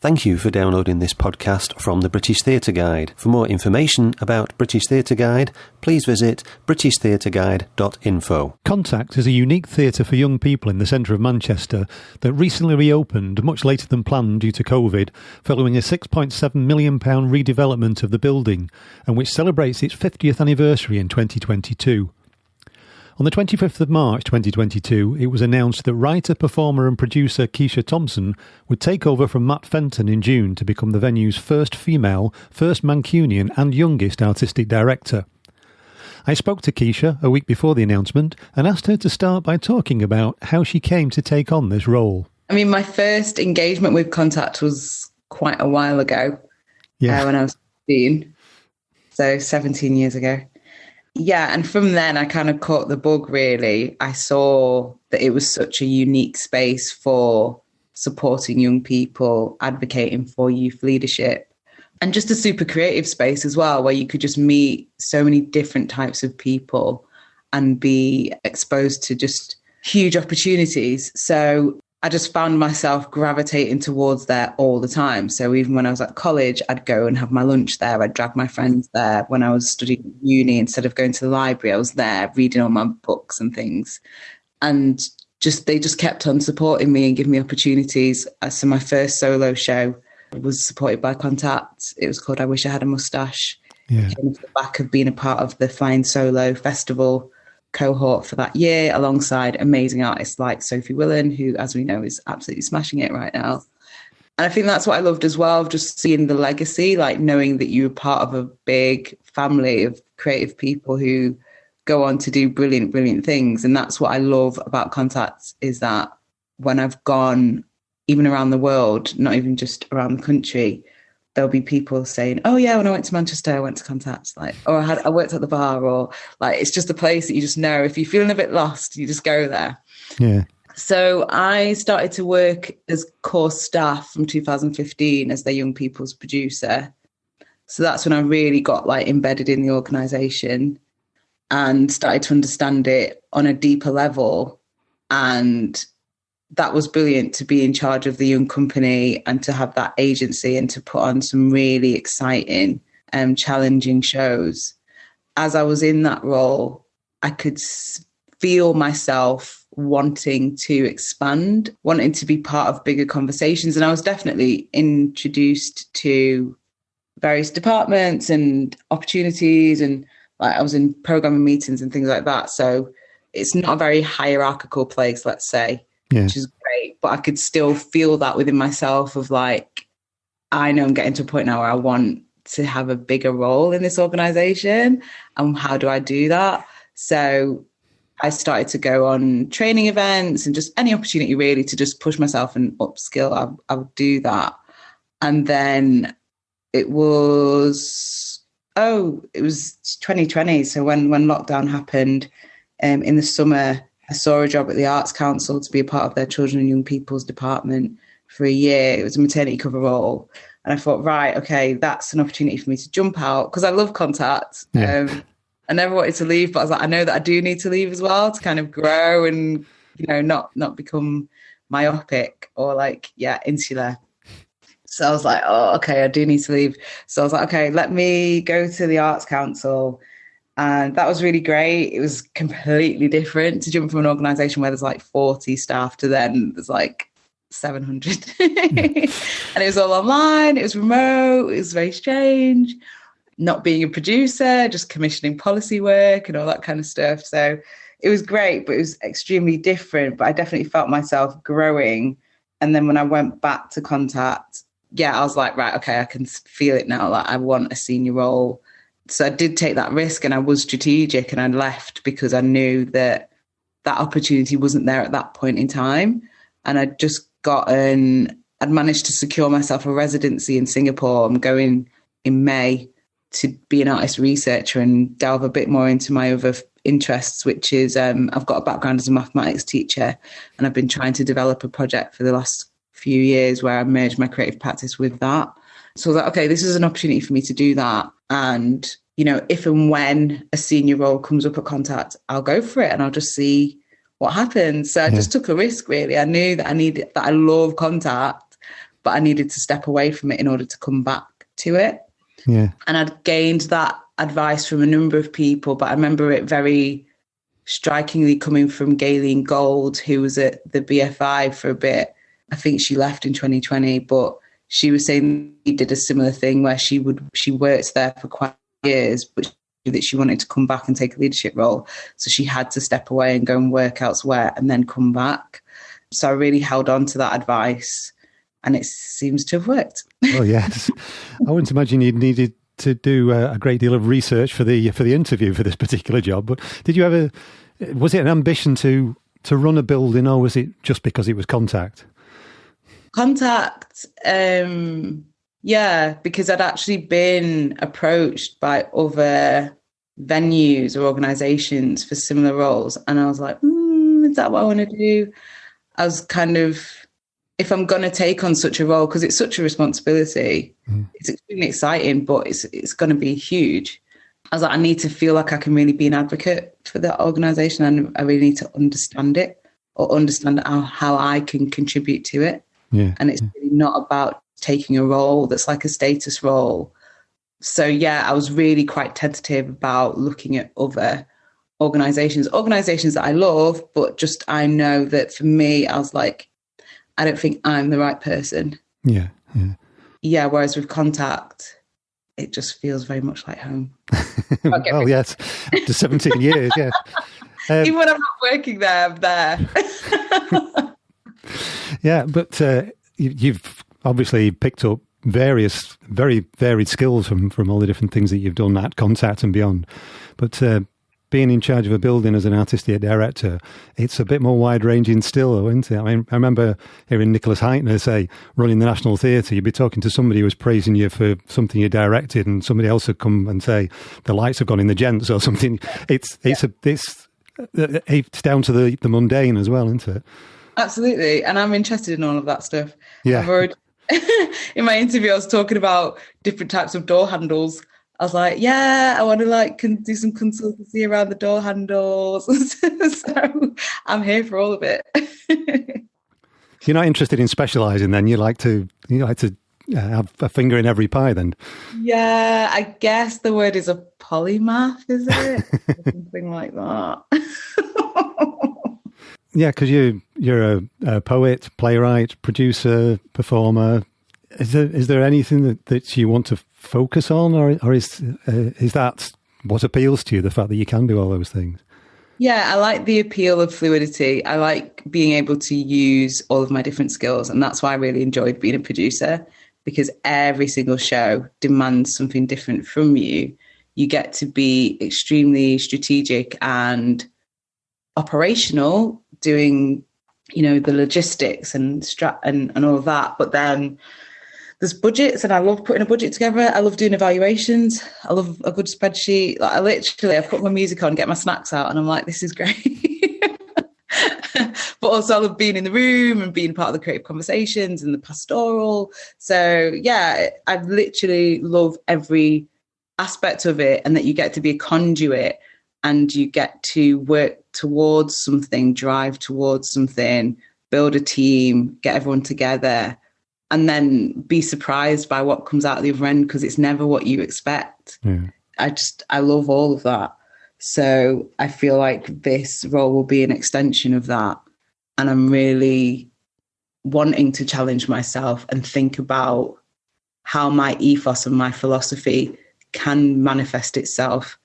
Thank you for downloading this podcast from the British Theatre Guide. For more information about British Theatre Guide, please visit britishtheatreguide.info. Contact is a unique theatre for young people in the centre of Manchester that recently reopened much later than planned due to COVID, following a £6.7 million redevelopment of the building, and which celebrates its 50th anniversary in 2022. On the 25th of March 2022, it was announced that writer, performer and producer Keisha Thompson would take over from Matt Fenton in June to become the venue's first female, first Mancunian and youngest artistic director. I spoke to Keisha a week before the announcement and asked her to start by talking about how she came to take on this role. I mean, my first engagement with Contact was quite a while ago, when I was 15, so 17 years ago. Yeah, and from then I kind of caught the bug, really. I saw that it was such a unique space for supporting young people, advocating for youth leadership, and just a super creative space as well, where you could just meet so many different types of people and be exposed to just huge opportunities. So I just found myself gravitating towards there all the time. So even when I was at college, I'd go and have my lunch there. I'd drag my friends there. When I was studying at uni, instead of going to the library, I was there reading all my books and things. And they just kept on supporting me and giving me opportunities. So my first solo show was supported by Contact. It was called I Wish I Had a Moustache. Yeah. It came off the back of being a part of the Flying Solo Festival cohort for that year, alongside amazing artists like Sophie Willan, who, as we know, is absolutely smashing it right now. And I think that's what I loved as well, just seeing the legacy, like knowing that you were part of a big family of creative people who go on to do brilliant, brilliant things. And that's what I love about Contact, is that when I've gone even around the world, not even just around the country, there'll be people saying, oh yeah, when I went to Manchester, I went to Contact, or I worked at the bar, or it's just a place that you just know, if you're feeling a bit lost, you just go there. Yeah. So I started to work as core staff from 2015 as their young people's producer. So that's when I really got embedded in the organisation and started to understand it on a deeper level. And that was brilliant, to be in charge of the young company and to have that agency and to put on some really exciting and challenging shows. As I was in that role, I could feel myself wanting to expand, wanting to be part of bigger conversations. And I was definitely introduced to various departments and opportunities, and I was in programming meetings and things like that. So it's not a very hierarchical place, let's say. Yeah. Which is great, but I could still feel that within myself of I know I'm getting to a point now where I want to have a bigger role in this organisation, and how do I do that? So I started to go on training events and just any opportunity really to just push myself and upskill, I would do that. And then it was 2020. So when lockdown happened, in the summer, I saw a job at the Arts Council to be a part of their children and young people's department for a year. It was a maternity cover role. And I thought, right, okay, that's an opportunity for me to jump out, because I love Contact. Yeah. I never wanted to leave, but I was I know that I do need to leave as well to kind of grow and, not become myopic or insular. So I was oh, okay, I do need to leave. So I was okay, let me go to the Arts Council. And that was really great. It was completely different to jump from an organisation where there's 40 staff to then there's 700. And it was all online. It was remote. It was very strange. Not being a producer, just commissioning policy work and all that kind of stuff. So it was great, but it was extremely different. But I definitely felt myself growing. And then when I went back to Contact, I was right, okay, I can feel it now. I want a senior role. So I did take that risk, and I was strategic, and I left because I knew that opportunity wasn't there at that point in time. And I'd managed to secure myself a residency in Singapore. I'm going in May to be an artist researcher and delve a bit more into my other interests, which is I've got a background as a mathematics teacher, and I've been trying to develop a project for the last few years where I merged my creative practice with that. So I was okay, this is an opportunity for me to do that. And, if and when a senior role comes up at Contact, I'll go for it and I'll just see what happens. So I just took a risk, really. I knew that I love Contact, but I needed to step away from it in order to come back to it. Yeah. And I'd gained that advice from a number of people, but I remember it very strikingly coming from Gayleen Gold, who was at the BFI for a bit. I think she left in 2020, but she was saying she did a similar thing where she worked there for quite years, but that she wanted to come back and take a leadership role. So she had to step away and go and work elsewhere and then come back. So I really held on to that advice, and it seems to have worked. Oh, yes. I wouldn't imagine you needed to do a great deal of research for the interview for this particular job. But did you ever, was it an ambition to run a building, or was it just because it was Contact? Contact, yeah, because I'd actually been approached by other venues or organisations for similar roles, and I was like, is that what I want to do? I was kind of, if I'm going to take on such a role, because it's such a responsibility, it's extremely exciting, but it's going to be huge. I was like, I need to feel like I can really be an advocate for the organisation, and I really need to understand it, or understand how I can contribute to it. Yeah. And it's really not about taking a role that's like a status role. So yeah, I was really quite tentative about looking at other organisations that I love, but just I know that for me, I was like, I don't think I'm the right person. Yeah. Whereas with Contact, it just feels very much like home. Well, yes, after 17 years, yeah. Even when I'm not working there, I'm there. Yeah, but you've obviously picked up various very varied skills from all the different things that you've done at Contact and beyond. But being in charge of a building as an artistic director, it's a bit more wide-ranging still, though, isn't it? I mean, I remember hearing Nicholas Heitner say, running the National Theatre, you'd be talking to somebody who was praising you for something you directed, and somebody else would come and say, the lights have gone in the gents or something. It's down to the mundane as well, isn't it? Absolutely. And I'm interested in all of that stuff. Yeah. I've already, in my interview, I was talking about different types of door handles. I was like, yeah, I want to do some consultancy around the door handles. So I'm here for all of it. You're not interested in specialising then? You like to have a finger in every pie then? Yeah, I guess the word is a polymath, is it? Something like that. Yeah, because you're a poet, playwright, producer, performer. Is there anything that you want to focus on, or is that what appeals to you, the fact that you can do all those things? Yeah, I like the appeal of fluidity. I like being able to use all of my different skills, and that's why I really enjoyed being a producer, because every single show demands something different from you. You get to be extremely strategic and operational, doing, the logistics and all of that. But then there's budgets, and I love putting a budget together. I love doing evaluations. I love a good spreadsheet. I put my music on, get my snacks out, and I'm like, this is great. But also I love being in the room and being part of the creative conversations and the pastoral. So yeah, I literally love every aspect of it, and that you get to be a conduit, and you get to work towards something, drive towards something, build a team, get everyone together, and then be surprised by what comes out of the other end, because it's never what you expect. Yeah. I love all of that. So I feel like this role will be an extension of that. And I'm really wanting to challenge myself and think about how my ethos and my philosophy can manifest itself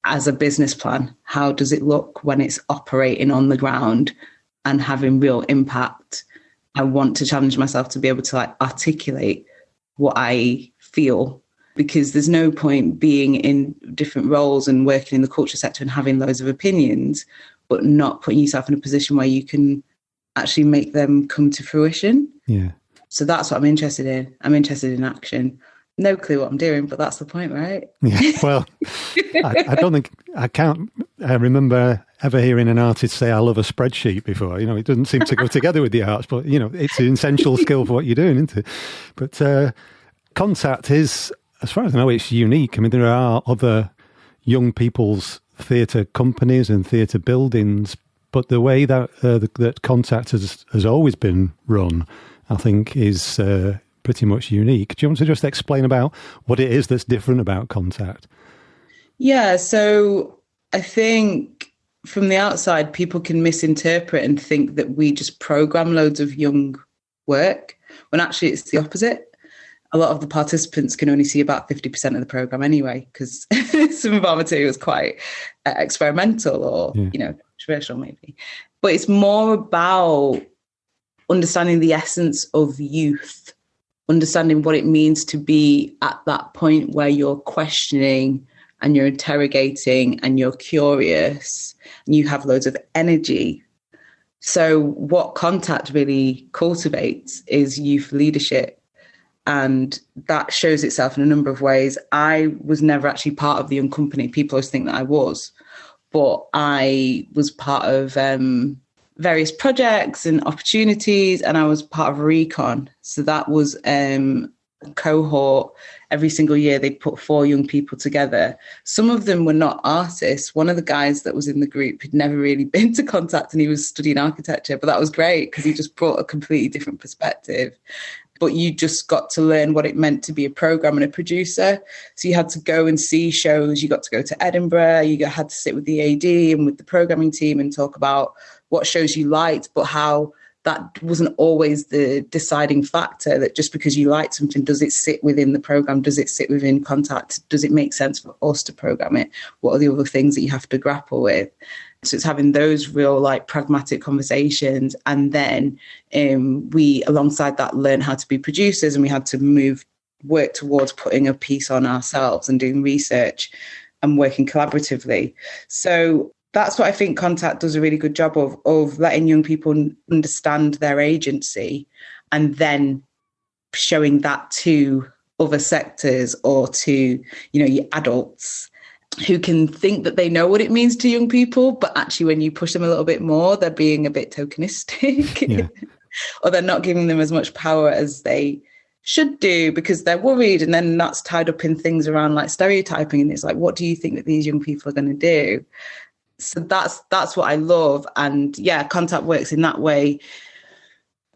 as a business plan. How does it look when it's operating on the ground and having real impact? I want to challenge myself to be able to articulate what I feel, because there's no point being in different roles and working in the culture sector and having loads of opinions, but not putting yourself in a position where you can actually make them come to fruition. Yeah. So that's what I'm interested in. I'm interested in action. No clue what I'm doing, but that's the point, right? Yeah. Well, I can't remember ever hearing an artist say, I love a spreadsheet before. It doesn't seem to go together with the arts, but, it's an essential skill for what you're doing, isn't it? But Contact is, as far as I know, it's unique. I mean, there are other young people's theatre companies and theatre buildings, but the way that that Contact has always been run, I think, is pretty much unique. Do you want to just explain about what it is that's different about Contact? Yeah, so I think from the outside, people can misinterpret and think that we just program loads of young work, when actually it's the opposite. A lot of the participants can only see about 50% of the program anyway, because some of our material is quite experimental or, traditional maybe. But it's more about understanding the essence of youth, understanding what it means to be at that point where you're questioning and you're interrogating and you're curious and you have loads of energy. So what Contact really cultivates is youth leadership. And that shows itself in a number of ways. I was never actually part of the Young Company. People always think that I was. But I was part of various projects and opportunities, and I was part of Recon. So that was a cohort. Every single year they put 4 young people together. Some of them were not artists. One of the guys that was in the group had never really been to Contact, and he was studying architecture, but that was great because he just brought a completely different perspective. But you just got to learn what it meant to be a programmer and a producer. So you had to go and see shows. You got to go to Edinburgh. You had to sit with the AD and with the programming team and talk about what shows you liked, but how that wasn't always the deciding factor, that just because you liked something, does it sit within the program? Does it sit within Contact? Does it make sense for us to program it? What are the other things that you have to grapple with? So it's having those real pragmatic conversations. And then we, alongside that, learned how to be producers, and we had to work towards putting a piece on ourselves and doing research and working collaboratively. So that's what I think Contact does a really good job of letting young people understand their agency and then showing that to other sectors or to, your adults, who can think that they know what it means to young people, but actually when you push them a little bit more, they're being a bit tokenistic or they're not giving them as much power as they should do because they're worried. And then that's tied up in things around stereotyping. And it's what do you think that these young people are going to do? So that's what I love. And Contact works in that way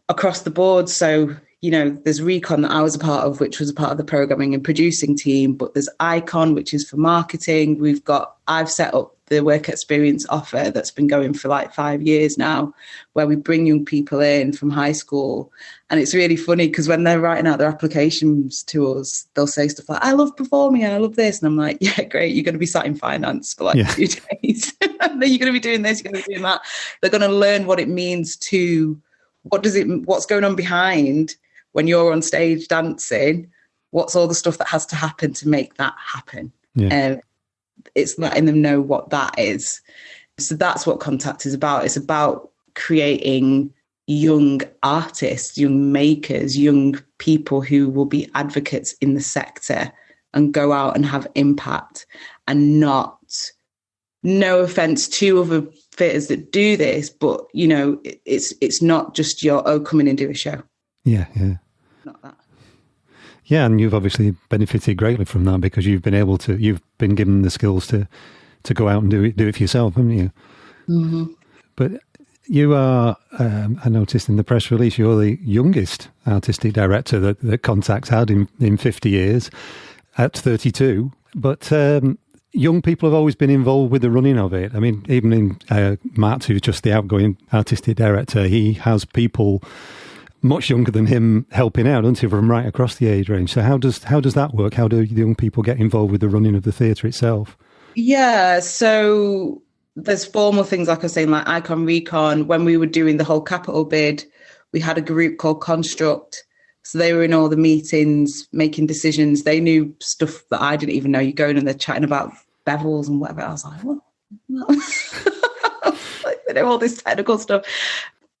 across the board. So, there's Recon that I was a part of, which was a part of the programming and producing team, but there's Icon, which is for marketing. I've set up the work experience offer that's been going for 5 years now, where we bring young people in from high school. And it's really funny because when they're writing out their applications to us, they'll say stuff like, I love performing and I love this. And I'm like, yeah, great. You're going to be sat in finance for 2 days. And then you're going to be doing this, you're going to be doing that. They're going to learn what it means to, what's going on behind when you're on stage dancing, what's all the stuff that has to happen to make that happen? It's letting them know what that is. So that's what Contact is about. It's about creating young artists, young makers, young people who will be advocates in the sector and go out and have impact, and not, no offense to other theatres that do this, but, it's not just come in and do a show. Yeah. Not that. Yeah, and you've obviously benefited greatly from that because you've been given the skills to go out and do it for yourself, haven't you? Mm-hmm. But you are, I noticed in the press release, you're the youngest artistic director that Contact's had in 50 years at 32. But young people have always been involved with the running of it. I mean, even in Matt, who's just the outgoing artistic director, he has people much younger than him helping out, doesn't he, from right across the age range. So how does that work? How do the young people get involved with the running of the theatre itself? Yeah, so there's formal things, like I was saying, like Icon, Recon. When we were doing the whole capital bid, we had a group called Construct. So they were in all the meetings, making decisions. They knew stuff that I didn't even know. You go in and they're chatting about bevels and whatever. I was like, what? They know all this technical stuff.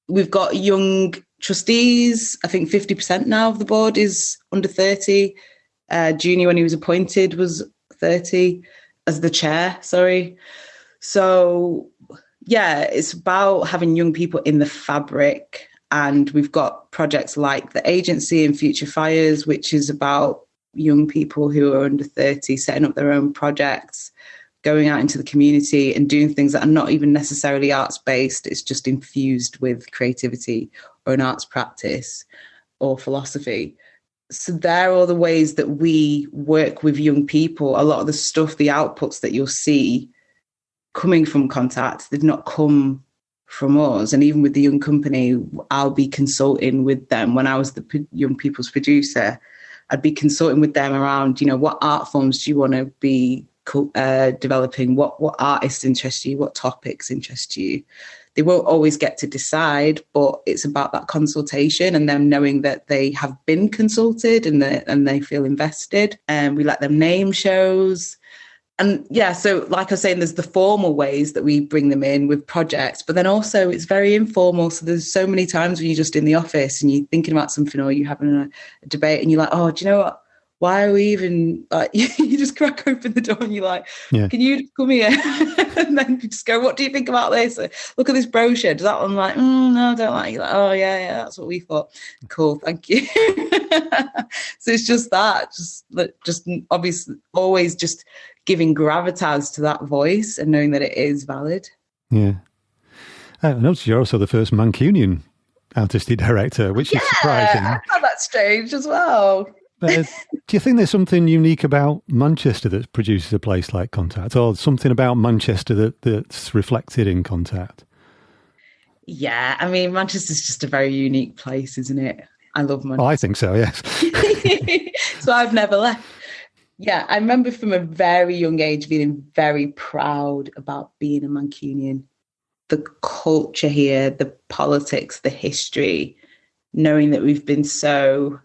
We've got young trustees. I think 50% now of the board is under 30. Junior, when he was appointed, was 30 as the chair, sorry. So, it's about having young people in the fabric. And we've got projects like the agency and Future Fires, which is about young people who are under 30 setting up their own projects, going out into the community and doing things that are not even necessarily arts-based. It's just infused with creativity or an arts practice. or philosophy. So there are the ways that we work with young people. A lot of the stuff, the outputs that you'll see coming from Contact, they've not come from us. And even with the young company, I'll be consulting with them. When I was the young people's producer, I'd be consulting with them around, what art forms do you want to be developing? What artists interest you? What topics interest you? They won't always get to decide, but it's about that consultation and them knowing that they have been consulted and they feel invested. And we let them name shows. And yeah, so like I was saying, there's the formal ways that we bring them in with projects, but then also it's very informal. So there's so many times when you're just in the office and you're thinking about something, or you're having a debate and you're like, oh, do you know what? Why are we even, like, you just crack open the door and you're like, Can you just come here? And then you just go, what do you think about this? Look at this brochure. Does that one? Like, no, I don't like it. You're like, oh, yeah, that's what we thought. Cool, thank you. So it's just that, just obviously always just giving gravitas to that voice and knowing that it is valid. Yeah. I noticed you're also the first Mancunian artistic director, which is surprising. I found that strange as well. Do you think there's something unique about Manchester that produces a place like Contact, or something about Manchester that's reflected in Contact? Yeah, I mean, Manchester's just a very unique place, isn't it? I love Manchester. Oh, I think so, yes. So I've never left. Yeah, I remember from a very young age feeling very proud about being a Mancunian. The culture here, the politics, the history, knowing that we've been so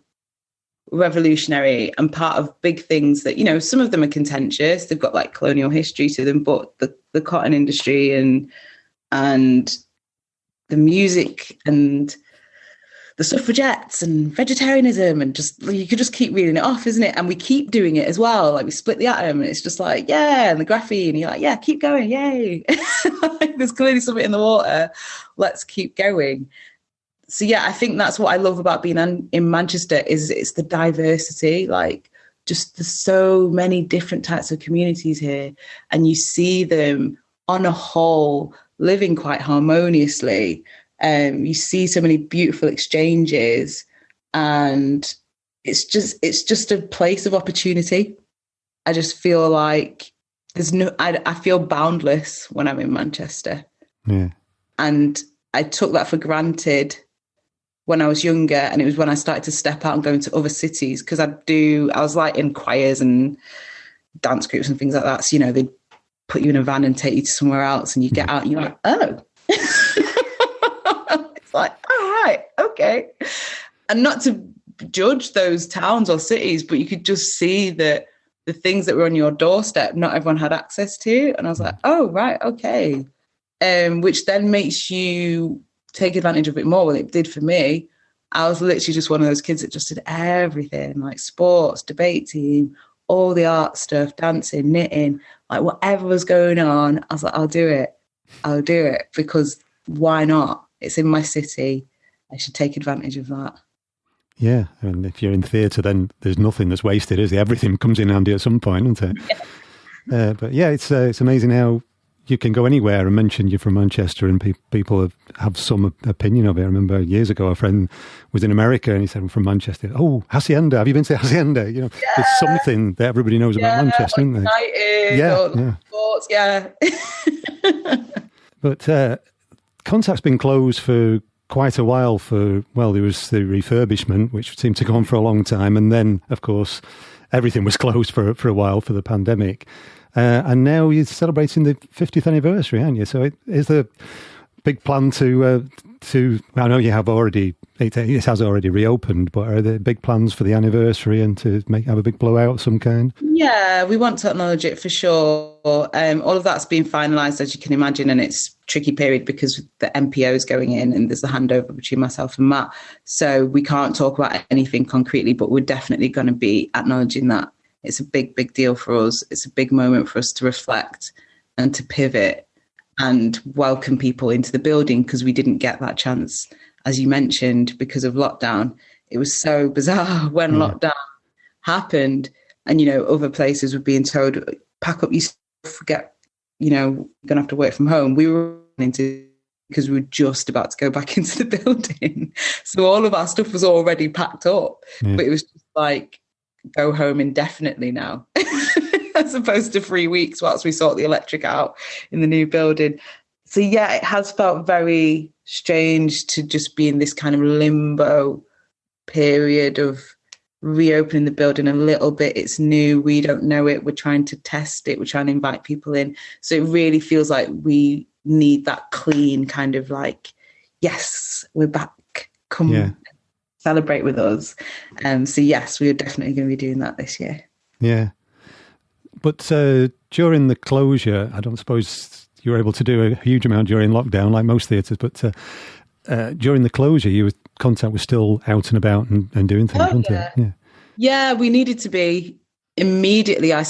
revolutionary and part of big things that, some of them are contentious. They've got like colonial history to them, but the cotton industry and the music and the suffragettes and vegetarianism, and just, you could just keep reading it off, isn't it? And we keep doing it as well. Like we split the atom and it's just like, yeah, and the graphene, and you're like, yeah, keep going, yay. Like, there's clearly something in the water. Let's keep going. So yeah, I think that's what I love about being in Manchester is it's the diversity, like just there's so many different types of communities here, and you see them on a whole living quite harmoniously. You see so many beautiful exchanges, and it's just a place of opportunity. I just feel like I feel boundless when I'm in Manchester. Yeah. And I took that for granted when I was younger, and it was when I started to step out and go into other cities, because I was like in choirs and dance groups and things like that. So, they'd put you in a van and take you to somewhere else, and you get out and you're like, oh. It's like, all right, okay. And not to judge those towns or cities, but you could just see that the things that were on your doorstep, not everyone had access to. And I was like, oh, right, okay. Which then makes you take advantage of it more. Well, it did for me. I was literally just one of those kids that just did everything, like sports, debate team, all the art stuff, dancing, knitting, like whatever was going on. I was like, I'll do it because why not? It's in my city. I should take advantage of that. Yeah, and if you're in theatre, then there's nothing that's wasted, is there? Everything comes in handy at some point, doesn't it? Yeah. But yeah, it's amazing how you can go anywhere and mention you're from Manchester, and people have some opinion of it. I remember years ago, a friend was in America and he said, I'm from Manchester. Oh, Hacienda. Have you been to Hacienda? It's something that everybody knows about Manchester, isn't it? United, sports, yeah. But Contact's been closed for quite a while there was the refurbishment, which seemed to go on for a long time. And then, of course, everything was closed for a while for the pandemic. And now you're celebrating the 50th anniversary, aren't you? So is there a big plan to I know you have already, it has already reopened, but are there big plans for the anniversary and to have a big blowout of some kind? Yeah, we want to acknowledge it for sure. All of that's been finalised, as you can imagine, and it's a tricky period because the MPO is going in and there's a handover between myself and Matt. So we can't talk about anything concretely, but we're definitely going to be acknowledging that. It's a big, big deal for us. It's a big moment for us to reflect and to pivot and welcome people into the building, because we didn't get that chance, as you mentioned, because of lockdown. It was so bizarre when lockdown happened, and, other places were being told, pack up your stuff, forget, you're going to have to work from home. We were into because we were just about to go back into the building. So all of our stuff was already packed up, but it was just like, go home indefinitely now, as opposed to 3 weeks whilst we sort the electric out in the new building. So yeah, it has felt very strange to just be in this kind of limbo period of reopening the building a little bit. It's new, we don't know it, we're trying to test it, we're trying to invite people in. So it really feels like we need that clean kind of like, yes, we're back, come celebrate with us. So yes, we are definitely going to be doing that this year. Yeah. But during the closure, I don't suppose you were able to do a huge amount during lockdown like most theatres, but during the closure, content was still out and about and doing things, wasn't it? Yeah, we needed to be. Immediately I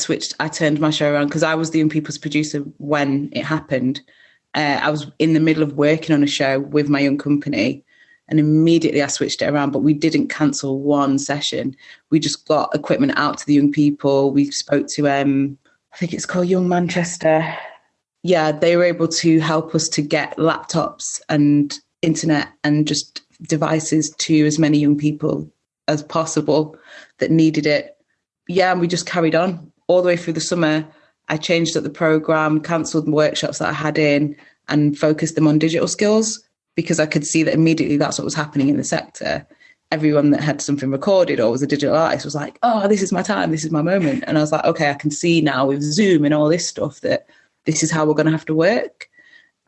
turned my show around because I was the Young People's producer when it happened. I was in the middle of working on a show with my own company, and immediately I switched it around, but we didn't cancel one session. We just got equipment out to the young people. We spoke to, I think it's called Young Manchester. Yeah, they were able to help us to get laptops and internet and just devices to as many young people as possible that needed it. Yeah, and we just carried on all the way through the summer. I changed up the program, cancelled workshops that I had in and focused them on digital skills, because I could see that immediately that's what was happening in the sector. Everyone that had something recorded or was a digital artist was like, oh, this is my time, this is my moment. And I was like, okay, I can see now with Zoom and all this stuff that this is how we're going to have to work.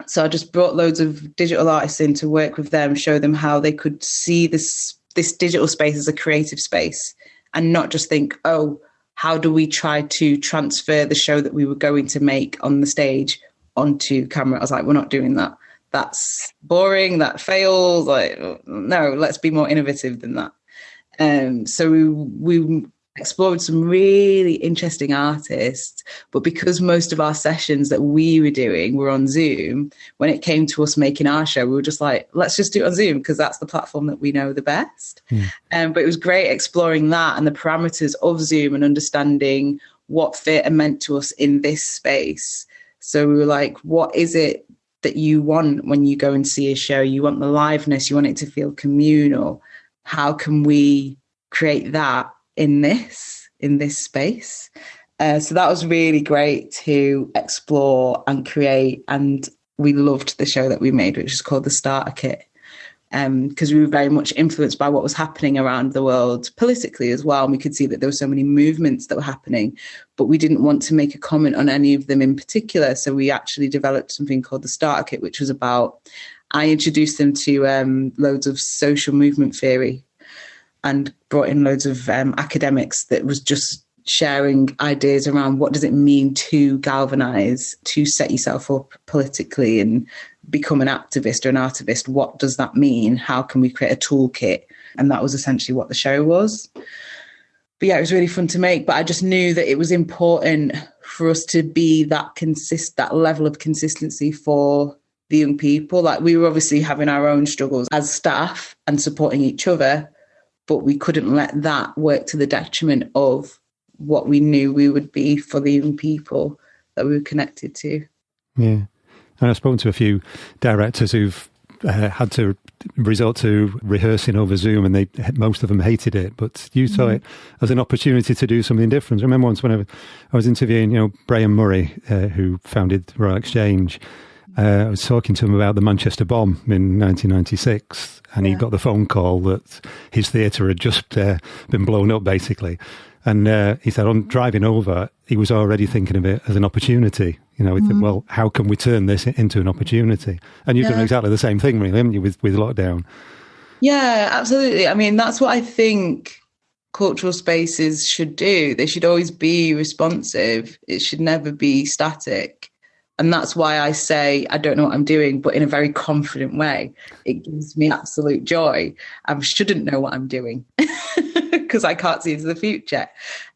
So I just brought loads of digital artists in to work with them, show them how they could see this digital space as a creative space and not just think, oh, how do we try to transfer the show that we were going to make on the stage onto camera? I was like, we're not doing that. That's boring, that fails. Like, no, let's be more innovative than that. So we explored some really interesting artists, but because most of our sessions that we were doing were on Zoom, when it came to us making our show, we were just like, let's just do it on Zoom because that's the platform that we know the best. But it was great exploring that and the parameters of Zoom and understanding what theatre meant to us in this space. So we were like, what is it that you want when you go and see a show? You want the liveness, you want it to feel communal. How can we create that in this space? So that was really great to explore and create, and we loved the show that we made, which is called The Starter Kit, because we were very much influenced by what was happening around the world politically as well, and we could see that there were so many movements that were happening, but we didn't want to make a comment on any of them in particular. So we actually developed something called The Starter Kit, which was about, I introduced them to loads of social movement theory and brought in loads of academics that was just sharing ideas around what does it mean to galvanise, to set yourself up politically and become an activist or an artivist. What does that mean? How can we create a toolkit? And that was essentially what the show was. But yeah, it was really fun to make. But I just knew that it was important for us to be that level of consistency for the young people. Like, we were obviously having our own struggles as staff and supporting each other, but we couldn't let that work to the detriment of what we knew we would be for the young people that we were connected to. Yeah. And I've spoken to a few directors who've had to resort to rehearsing over Zoom, and most of them hated it, but you saw it as an opportunity to do something different. I remember once when I was interviewing, Brian Murray, who founded Royal Exchange. I was talking to him about the Manchester bomb in 1996, and he got the phone call that his theatre had just been blown up, basically. And he said, on driving over, he was already thinking of it as an opportunity. He thought, well, how can we turn this into an opportunity? And you've done exactly the same thing, really, haven't you, with lockdown? Yeah, absolutely. I mean, that's what I think cultural spaces should do. They should always be responsive. It should never be static. And that's why I say, I don't know what I'm doing, but in a very confident way. It gives me absolute joy. I shouldn't know what I'm doing because I can't see into the future.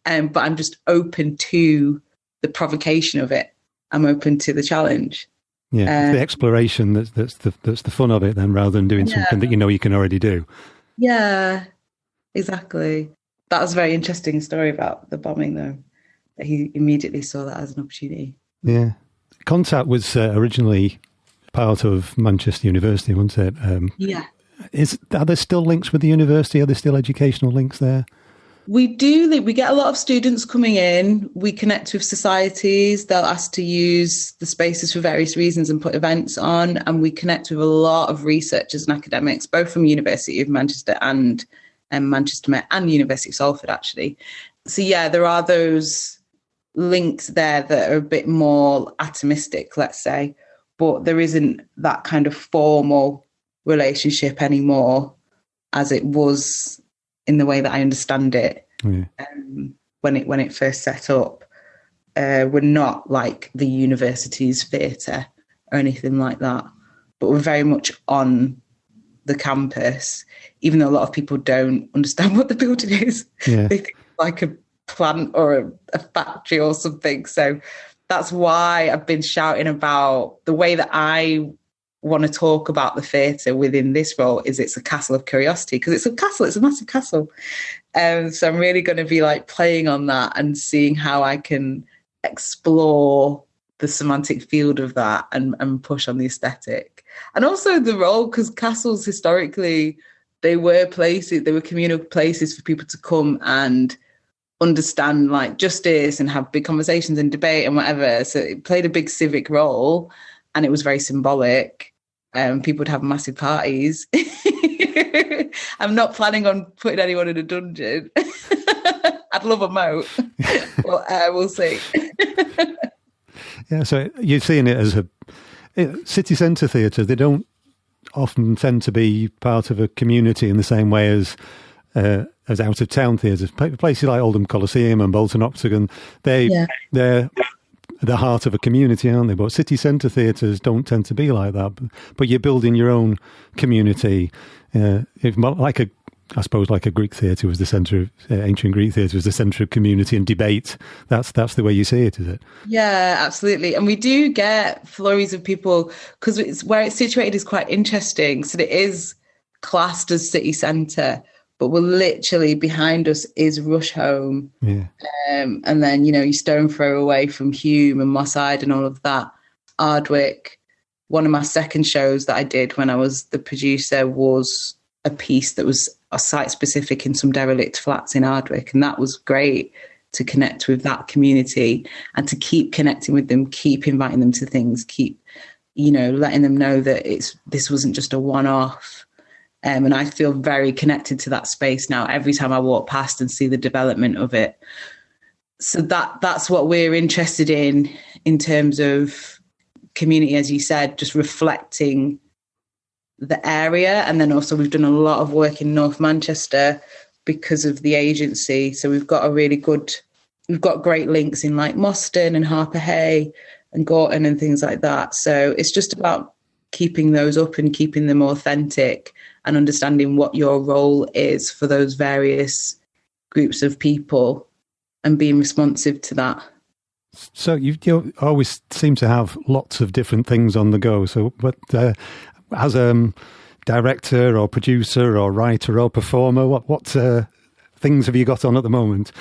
But I'm just open to the provocation of it. I'm open to the challenge. Yeah, it's the exploration that's the fun of it then, rather than doing something that you can already do. Yeah, exactly. That was a very interesting story about the bombing, though. That he immediately saw that as an opportunity. Yeah. Contact was originally part of Manchester University, wasn't it? Yeah. Are there still links with the university? Are there still educational links there? We do. We get a lot of students coming in. We connect with societies. They'll ask to use the spaces for various reasons and put events on. And we connect with a lot of researchers and academics, both from University of Manchester and Manchester Met and University of Salford, actually. So, yeah, there are those links there that are a bit more atomistic, let's say. But there isn't that kind of formal relationship anymore as it was in the way that I understand it. Yeah. When it first set up. We're not like the university's theatre or anything like that, but we're very much on the campus, even though a lot of people don't understand what the building is. Yeah. They think it's like a plant or a factory or something. So that's why I've been shouting about the way that I want to talk about the theatre within this role is it's a castle of curiosity, because it's a castle, it's a massive castle. So I'm really going to be like playing on that and seeing how I can explore the semantic field of that and push on the aesthetic. And also the role, because castles historically, they were communal places for people to come and understand like justice and have big conversations and debate and whatever. So it played a big civic role. And it was very symbolic. People would have massive parties. I'm not planning on putting anyone in a dungeon. I'd love a moat, but we'll see. Yeah, so you're seeing it as city centre theatres. They don't often tend to be part of a community in the same way as out of town theatres. Places like Oldham Coliseum and Bolton Octagon, they're the heart of a community, aren't they? But city centre theatres don't tend to be like that. But you're building your own community. I suppose like a Greek theatre was the centre of ancient Greek theatre was the centre of community and debate. That's the way you see it, is it? Yeah, absolutely. And we do get flurries of people because where it's situated is quite interesting. So it is classed as city centre, but we're literally behind us is Rusholme. Yeah. And then, you stone throw away from Hume and Moss Side and all of that. Ardwick. One of my second shows that I did when I was the producer was a piece that was a site specific in some derelict flats in Ardwick. And that was great to connect with that community and to keep connecting with them, keep inviting them to things, keep, letting them know that this wasn't just a one-off. And I feel very connected to that space now every time I walk past and see the development of it. So that's what we're interested in terms of community, as you said, just reflecting the area. And then also we've done a lot of work in North Manchester because of the agency. So we've got great links in like Moston and Harper Hay and Gorton and things like that. So it's just about keeping those up and keeping them authentic and understanding what your role is for those various groups of people and being responsive to that. So you always seem to have lots of different things on the go. So, but as a director or producer or writer or performer, what things have you got on at the moment?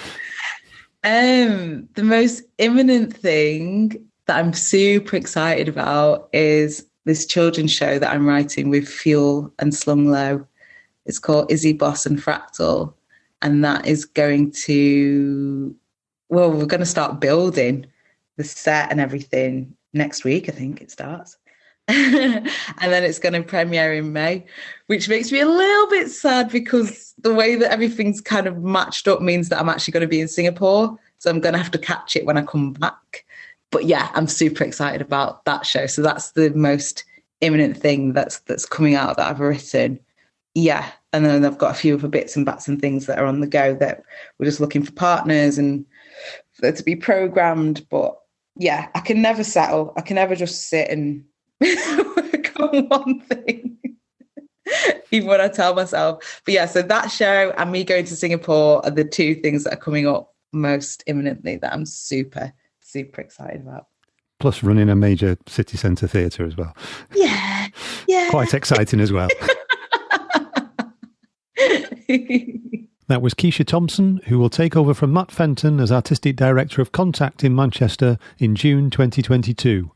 The most imminent thing that I'm super excited about is this children's show that I'm writing with Fuel and Slung Low. It's called Izzy, Boss and Fractal. And that is we're going to start building the set and everything next week. I think it starts. And then it's going to premiere in May, which makes me a little bit sad because the way that everything's kind of matched up means that I'm actually going to be in Singapore. So I'm going to have to catch it when I come back. But yeah, I'm super excited about that show. So that's the most imminent thing that's coming out that I've written. Yeah. And then I've got a few other bits and bats and things that are on the go that we're just looking for partners and for it to be programmed. But yeah, I can never settle. I can never just sit and work on one thing, even when I tell myself. But yeah, so that show and me going to Singapore are the two things that are coming up most imminently that I'm super, super excited about. Plus running a major city centre theatre as well. Yeah. Quite exciting as well. That was Keisha Thompson, who will take over from Matt Fenton as Artistic Director of Contact in Manchester in June 2022.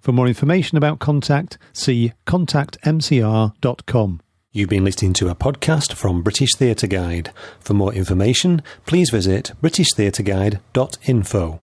For more information about Contact, see contactmcr.com. You've been listening to a podcast from British Theatre Guide. For more information, please visit britishtheatreguide.info.